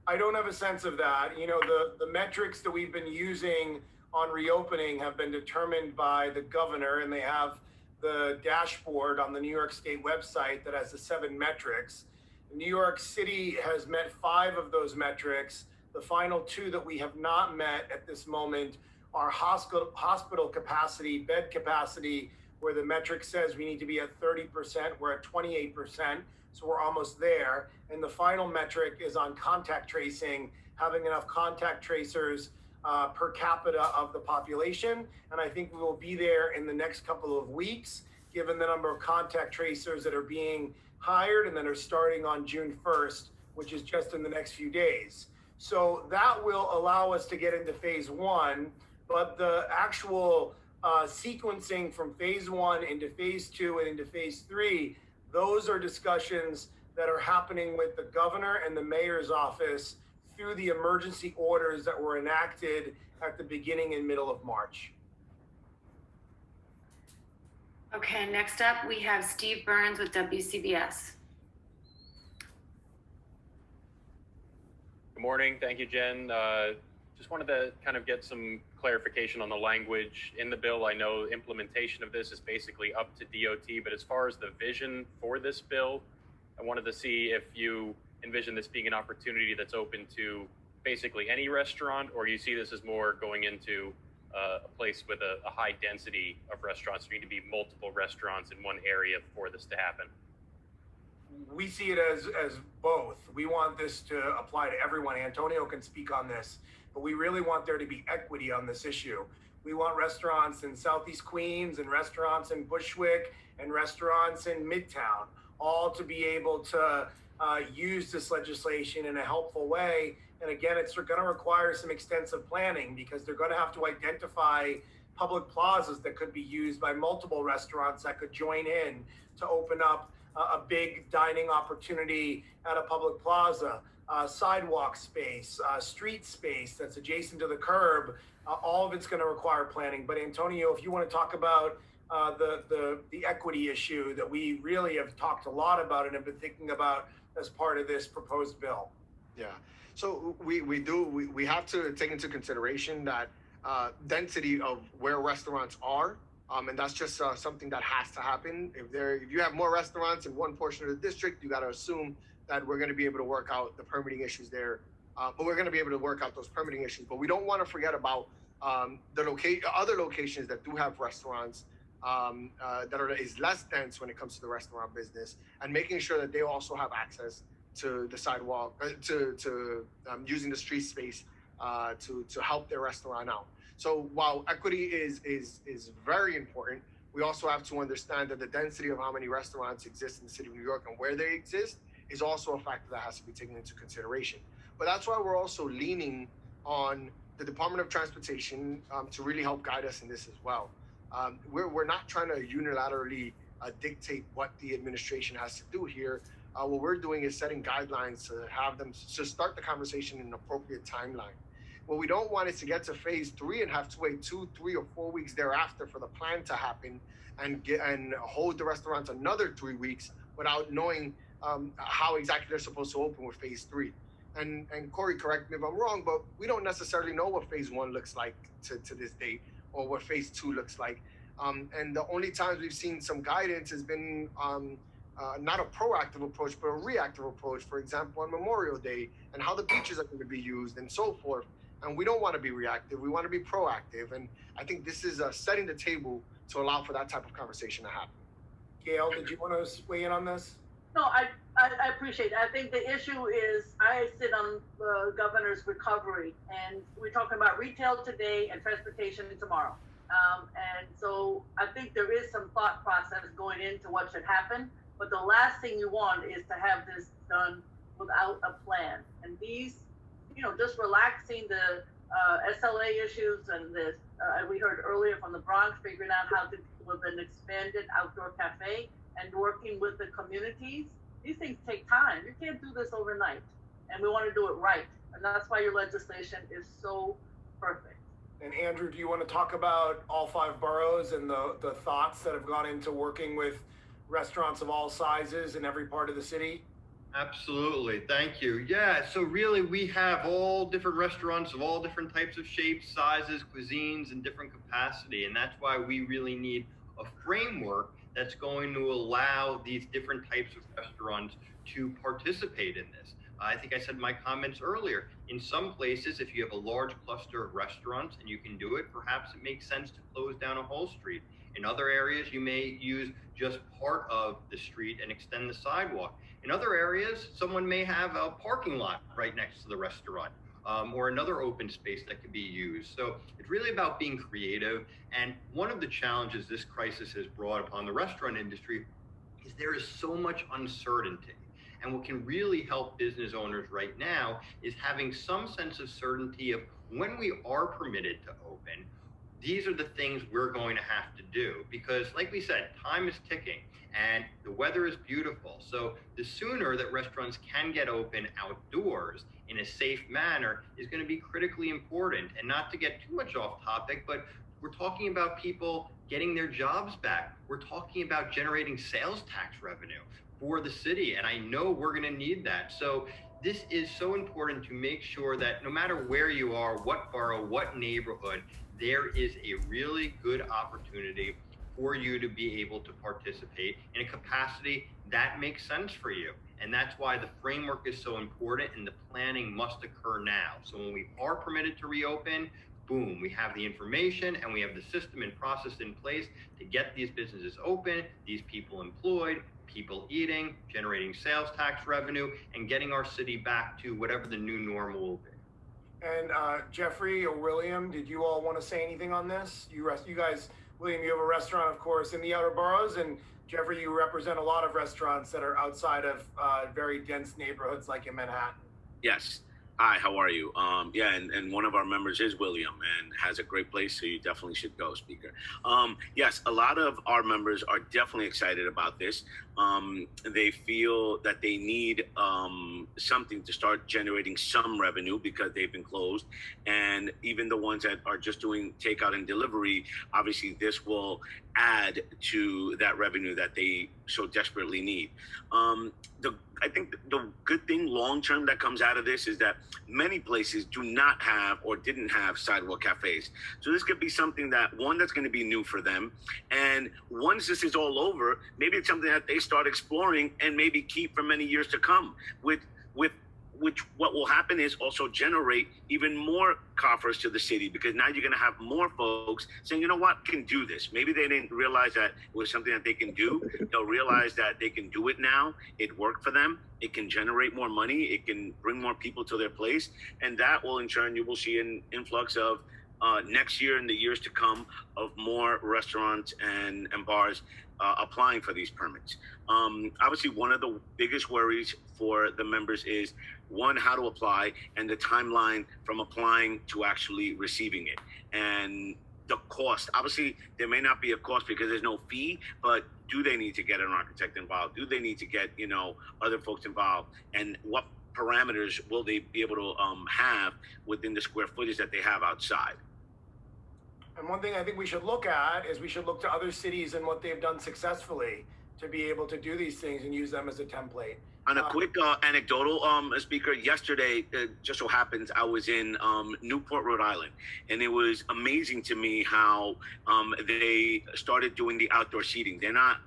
A: I don't have a sense of that. You know, the metrics that we've been using on reopening have been determined by the governor, and they have the dashboard on the New York State website that has the 7 metrics. New York City has met 5 of those metrics. The final 2 that we have not met at this moment are hospital capacity, bed capacity, where the metric says we need to be at 30%, we're at 28%, so we're almost there. And the final metric is on contact tracing, having enough contact tracers per capita of the population. And I think we will be there in the next couple of weeks, given the number of contact tracers that are being hired and that are starting on June 1st, which is just in the next few days. So that will allow us to get into phase 1, but the actual sequencing from phase 1 into phase 2 and into phase 3, those are discussions that are happening with the governor and the mayor's office through the emergency orders that were enacted at the beginning and middle of March.
H: Okay, next up we have Steve Burns with WCBS.
L: Good morning. Thank you, Jen. Just wanted to kind of get some clarification on the language in the bill. I know implementation of this is basically up to DOT, but as far as the vision for this bill, I wanted to see if you envision this being an opportunity that's open to basically any restaurant, or you see this as more going into a place with a high density of restaurants. There need to be multiple restaurants in one area for this to happen.
A: We see it as both. We want this to apply to everyone. Antonio can speak on this, but we really want there to be equity on this issue. We want restaurants in Southeast Queens and restaurants in Bushwick and restaurants in Midtown, all to be able to use this legislation in a helpful way. And again, it's going to require some extensive planning because they're going to have to identify public plazas that could be used by multiple restaurants that could join in to open up a big dining opportunity at a public plaza, sidewalk space, street space that's adjacent to the curb. All of it's going to require planning. But Antonio, if you want to talk about the equity issue that we really have talked a lot about and have been thinking about as part of this proposed bill.
B: Yeah. So we have to take into consideration that density of where restaurants are, and that's just something that has to happen. If you have more restaurants in one portion of the district, you got to assume that we're going to be able to work out the permitting issues there. But we're going to be able to work out those permitting issues. But we don't want to forget about other locations that do have restaurants that is less dense when it comes to the restaurant business, and making sure that they also have access to the sidewalk, to using the street space to help their restaurant out. So while equity is very important, we also have to understand that the density of how many restaurants exist in the city of New York and where they exist is also a factor that has to be taken into consideration. But that's why we're also leaning on the Department of Transportation to really help guide us in this as well. We're not trying to unilaterally dictate what the administration has to do here. What we're doing is setting guidelines to have them to start the conversation in an appropriate timeline. What we don't want is to get to phase 3 and have to wait 2, 3, or 4 weeks thereafter for the plan to happen and hold the restaurants another 3 weeks without knowing how exactly they're supposed to open with phase 3. And Corey, correct me if I'm wrong, but we don't necessarily know what phase 1 looks like to this date, or what phase 2 looks like. And the only times we've seen some guidance has been not a proactive approach, but a reactive approach, for example, on Memorial Day, and how the beaches are going to be used and so forth. And we don't want to be reactive. We want to be proactive. And I think this is setting the table to allow for that type of conversation to happen.
A: Gail, did you want to weigh in on this?
C: No, I appreciate it. I think the issue is I sit on the governor's recovery, and we're talking about retail today and transportation tomorrow. And so I think there is some thought process going into what should happen. But the last thing you want is to have this done without a plan. And these, just relaxing the SLA issues and this, we heard earlier from the Bronx, figuring out how to, with an expanded outdoor cafe and working with the communities. These things take time. You can't do this overnight. And we want to do it right. And that's why your legislation is so perfect.
A: And Andrew, do you want to talk about all 5 boroughs and the thoughts that have gone into working with restaurants of all sizes in every part of the city?
D: Absolutely. Thank you. Yeah. So really, we have all different restaurants of all different types of shapes, sizes, cuisines, and different capacity. And that's why we really need a framework that's going to allow these different types of restaurants to participate in this. I think I said in my comments earlier, in some places, if you have a large cluster of restaurants and you can do it, perhaps it makes sense to close down a whole street. In other areas, you may use just part of the street and extend the sidewalk. In other areas, someone may have a parking lot right next to the restaurant, or another open space that could be used. So it's really about being creative. And one of the challenges this crisis has brought upon the restaurant industry is there is so much uncertainty. And what can really help business owners right now is having some sense of certainty of when we are permitted to open, these are the things we're going to have to do. Because like we said, time is ticking and the weather is beautiful. So the sooner that restaurants can get open outdoors in a safe manner is going to be critically important. And not to get too much off topic, but we're talking about people getting their jobs back. We're talking about generating sales tax revenue for the city. And I know we're going to need that. So this is so important to make sure that no matter where you are, what borough, what neighborhood, there is a really good opportunity for you to be able to participate in a capacity that makes sense for you. And that's why the framework is so important and the planning must occur now. So when we are permitted to reopen, boom, we have the information and we have the system and process in place to get these businesses open, these people employed, people eating, generating sales tax revenue, and getting our city back to whatever the new normal will be.
A: And Jeffrey or William, did you all want to say anything on this? You guys, William, you have a restaurant, of course, in the outer boroughs, and Jeffrey, you represent a lot of restaurants that are outside of very dense neighborhoods like in Manhattan.
E: Yes. Hi, how are you? Yeah, and one of our members is William and has a great place, so you definitely should go, Speaker. Yes, a lot of our members are definitely excited about this. They feel that they need something to start generating some revenue because they've been closed. And even the ones that are just doing takeout and delivery, obviously this will add to that revenue that they so desperately need. I think the good thing long term that comes out of this is that many places do not have or didn't have sidewalk cafes. So this could be something that that's going to be new for them. And once this is all over, maybe it's something that they start exploring and maybe keep for many years to come. Which what will happen is also generate even more coffers to the city, because now you're going to have more folks saying, you know what, can do this. Maybe they didn't realize that it was something that they can do. They'll realize that they can do it now. It worked for them. It can generate more money. It can bring more people to their place. And that will, in turn, you will see an influx of next year and the years to come of more restaurants and bars applying for these permits. Obviously, one of the biggest worries for the members is, one, how to apply, and the timeline from applying to actually receiving it. And the cost. Obviously, there may not be a cost because there's no fee, but do they need to get an architect involved? Do they need to get, other folks involved? And what parameters will they be able to have within the square footage that they have outside?
A: And one thing I think we should look at is we should look to other cities and what they've done successfully to be able to do these things and use them as a template.
E: On a quick anecdotal, Speaker, yesterday, just so happens I was in Newport, Rhode Island, and it was amazing to me how they started doing the outdoor seating. They're not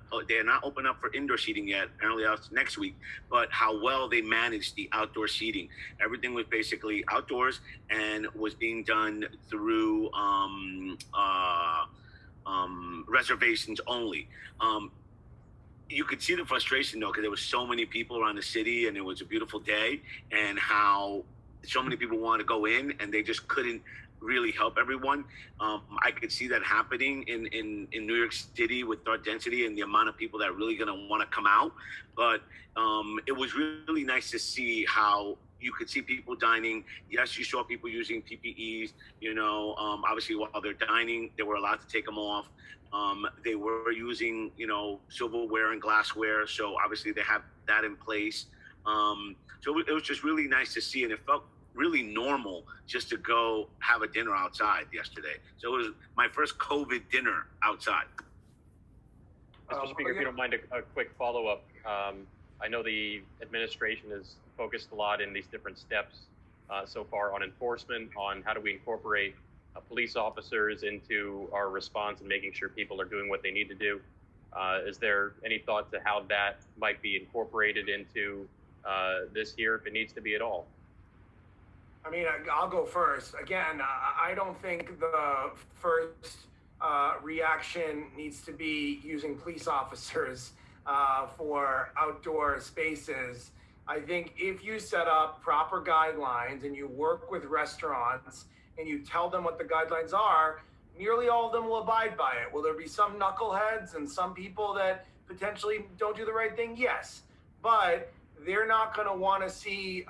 E: open up for indoor seating yet. Apparently, that's next week. But how well they managed the outdoor seating. Everything was basically outdoors and was being done through reservations only. You could see the frustration though, because there was so many people around the city and it was a beautiful day, and how so many people wanted to go in and they just couldn't really help everyone. I could see that happening in New York City with our density and the amount of people that are really going to want to come out. But it was really nice to see how you could see people dining. Yes, you saw people using PPEs, obviously while they're dining, they were allowed to take them off. They were using, silverware and glassware. So obviously they have that in place. So it was just really nice to see. And it felt really normal just to go have a dinner outside yesterday. So it was my first COVID dinner outside.
L: Mr. Speaker, if you don't mind a quick follow-up. I know the administration has focused a lot in these different steps so far on enforcement, on how do we incorporate police officers into our response and making sure people are doing what they need to do. Is there any thought to how that might be incorporated into this year, if it needs to be at all?
A: I mean, I'll go first. Again, I don't think the first reaction needs to be using police officers for outdoor spaces. I think if you set up proper guidelines and you work with restaurants and you tell them what the guidelines are, nearly all of them will abide by it. Will there be some knuckleheads and some people that potentially don't do the right thing? Yes, but they're not going to want to see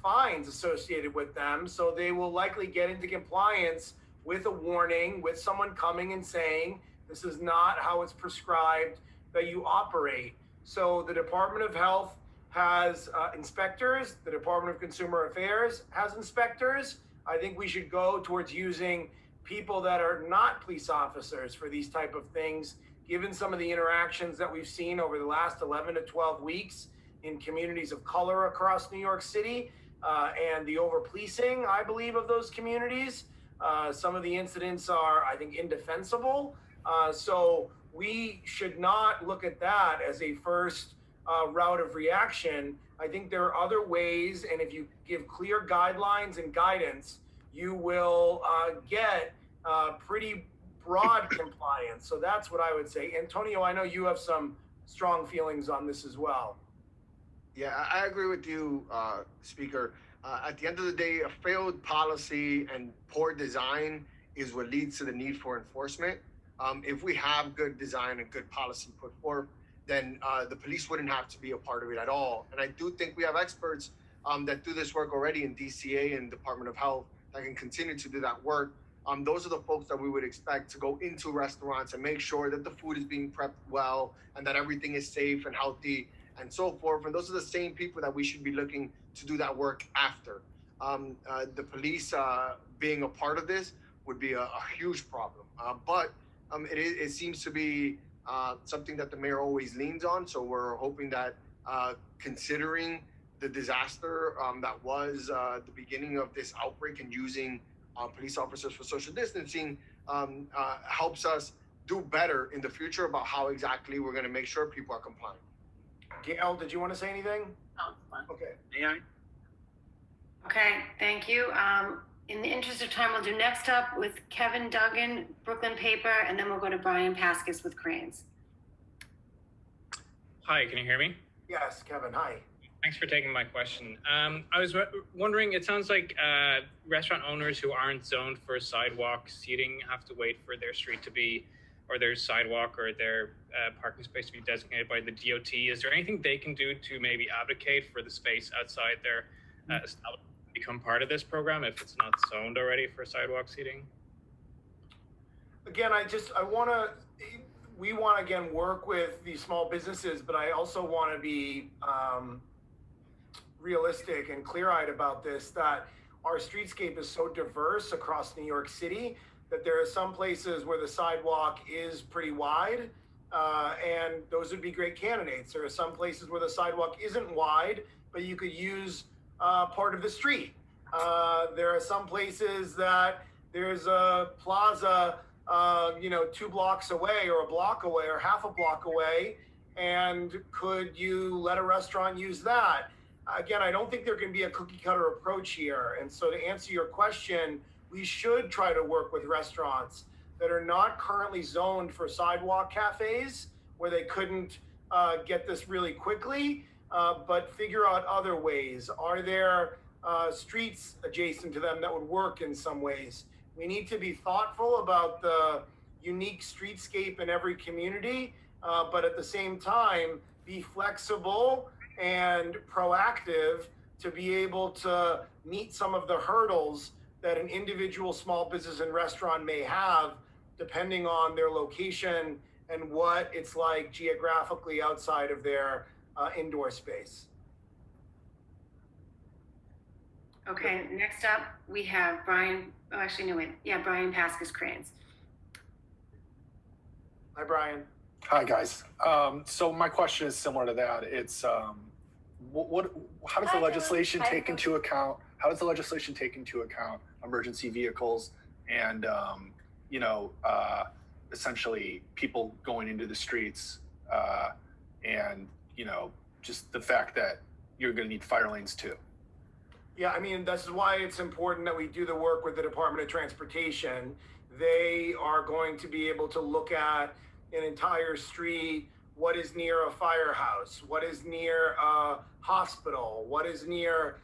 A: fines associated with them. So they will likely get into compliance with a warning, with someone coming and saying, this is not how it's prescribed that you operate. So the Department of Health has inspectors. The Department of Consumer Affairs has inspectors. I think we should go towards using people that are not police officers for these type of things, given some of the interactions that we've seen over the last 11 to 12 weeks in communities of color across New York City, and the over-policing, I believe, of those communities. Some of the incidents are, I think, indefensible. So we should not look at that as a first route of reaction. I think there are other ways, and if you give clear guidelines and guidance, you will get pretty broad compliance. So that's what I would say. Antonio, I know you have some strong feelings on this as well.
B: Yeah, I agree with you, Speaker. At the end of the day, a failed policy and poor design is what leads to the need for enforcement. If we have good design and good policy put forth, then the police wouldn't have to be a part of it at all. And I do think we have experts that do this work already in DCA and Department of Health that can continue to do that work. Those are the folks that we would expect to go into restaurants and make sure that the food is being prepped well and that everything is safe and healthy and so forth. And those are the same people that we should be looking to do that work after. The police being a part of this would be a huge problem. But it seems to be something that the mayor always leans on. So we're hoping that considering the disaster that was the beginning of this outbreak and using police officers for social distancing helps us do better in the future about how exactly we're going to make sure people are compliant.
A: Gail, did you want to say anything?
C: No, it's fine.
A: Okay.
E: May I?
H: Okay, thank you. In the interest of time, we'll do next up with Kevin Duggan, Brooklyn Paper, and then we'll go to Brian Pascas with Cranes.
M: Hi, can you hear me?
A: Yes, Kevin. Hi.
M: Thanks for taking my question. I was wondering, it sounds like restaurant owners who aren't zoned for sidewalk seating have to wait for their street to be, or their sidewalk or their parking space to be designated by the DOT. Is there anything they can do to maybe advocate for the space outside their establishment to become part of this program if it's not zoned already for sidewalk seating?
A: Again, we want to again work with these small businesses, but I also want to be realistic and clear-eyed about this, that our streetscape is so diverse across New York City that there are some places where the sidewalk is pretty wide, and those would be great candidates. There are some places where the sidewalk isn't wide, but you could use part of the street. There are some places that there's a plaza 2 blocks away or a block away or half a block away, and could you let a restaurant use that? Again, I don't think there can be a cookie cutter approach here. And so to answer your question, we should try to work with restaurants that are not currently zoned for sidewalk cafes, where they couldn't get this really quickly, but figure out other ways. Are there streets adjacent to them that would work in some ways? We need to be thoughtful about the unique streetscape in every community, but at the same time, be flexible and proactive to be able to meet some of the hurdles that an individual small business and restaurant may have, depending on their location and what it's like geographically outside of their indoor space.
H: Okay, next up we have Brian. Oh, actually, no, wait. Yeah, Brian Pascas Cranes.
A: Hi, Brian.
N: Hi, guys. So my question is similar to that. It's how does the legislation take into account? How does the legislation take into account emergency vehicles and essentially people going into the streets and just the fact that you're going to need fire lanes too?
A: Yeah, I mean, this is why it's important that we do the work with the Department of Transportation. They are going to be able to look at an entire street, what is near a firehouse, what is near a hospital, what is near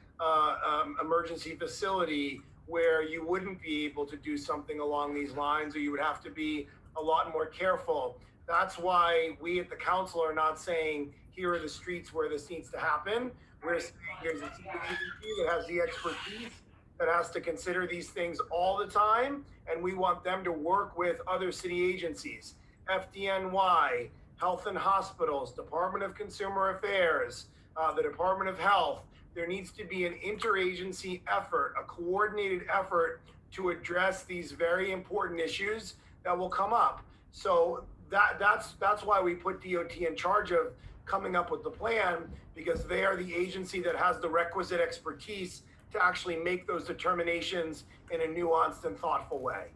A: emergency facility where you wouldn't be able to do something along these lines, or you would have to be a lot more careful. That's why we at the council are not saying, here are the streets where this needs to happen. We're saying there's an agency that has the expertise that has to consider these things all the time, and we want them to work with other city agencies, FDNY, Health and Hospitals, Department of Consumer Affairs, the Department of Health. There needs to be an interagency effort, a coordinated effort to address these very important issues that will come up. So that's why we put DOT in charge of coming up with the plan, because they are the agency that has the requisite expertise to actually make those determinations in a nuanced and thoughtful way.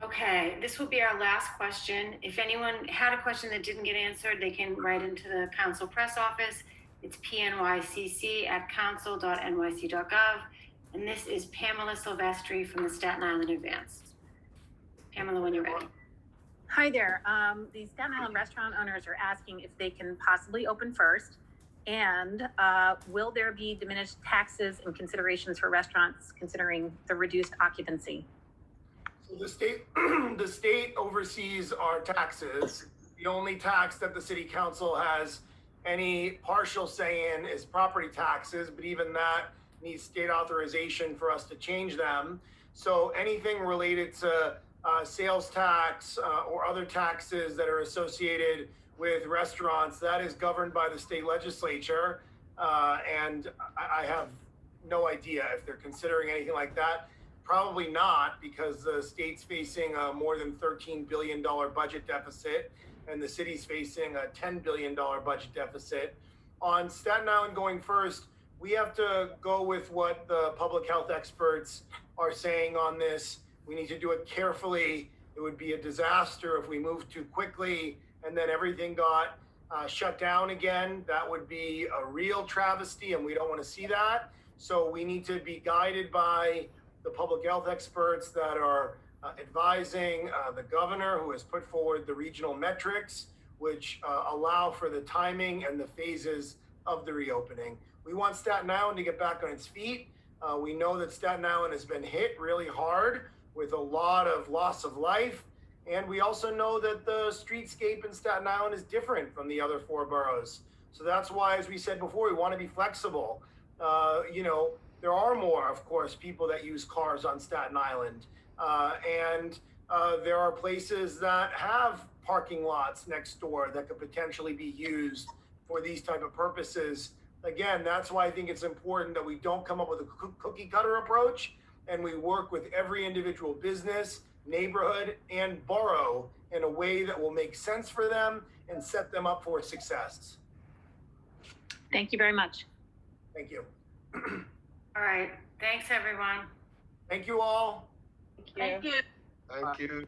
H: Okay, this will be our last question. If anyone had a question that didn't get answered, they can write into the council press office. It's pnycc@council.nyc.gov. And this is Pamela Silvestri from the Staten Island Advance. Pamela, when you're ready.
O: Hi there. The Staten Island restaurant owners are asking if they can possibly open first, and will there be diminished taxes and considerations for restaurants considering the reduced occupancy?
A: So the state oversees our taxes. The only tax that the city council has Any partial say-in is property taxes, but even that needs state authorization for us to change them. So anything related to sales tax or other taxes that are associated with restaurants, that is governed by the state legislature. And I have no idea if they're considering anything like that. Probably not, because the state's facing a more than $13 billion budget deficit, and the city's facing a $10 billion budget deficit. On Staten Island going first, we have to go with what the public health experts are saying on this. We need to do it carefully. It would be a disaster if we moved too quickly and then everything got shut down again. That would be a real travesty, and we don't want to see that. So we need to be guided by the public health experts that are advising the governor, who has put forward the regional metrics, which allow for the timing and the phases of the reopening. We want Staten Island to get back on its feet. We know that Staten Island has been hit really hard with a lot of loss of life. And we also know that the streetscape in Staten Island is different from the other 4 boroughs. So that's why, as we said before, we want to be flexible. There are more, of course, people that use cars on Staten Island. And there are places that have parking lots next door that could potentially be used for these type of purposes. Again, that's why I think it's important that we don't come up with a cookie cutter approach, and we work with every individual business, neighborhood, and borough in a way that will make sense for them and set them up for success.
O: Thank you very much.
A: Thank you.
H: All right. Thanks, everyone.
A: Thank you all.
C: Thank you.
B: Thank you.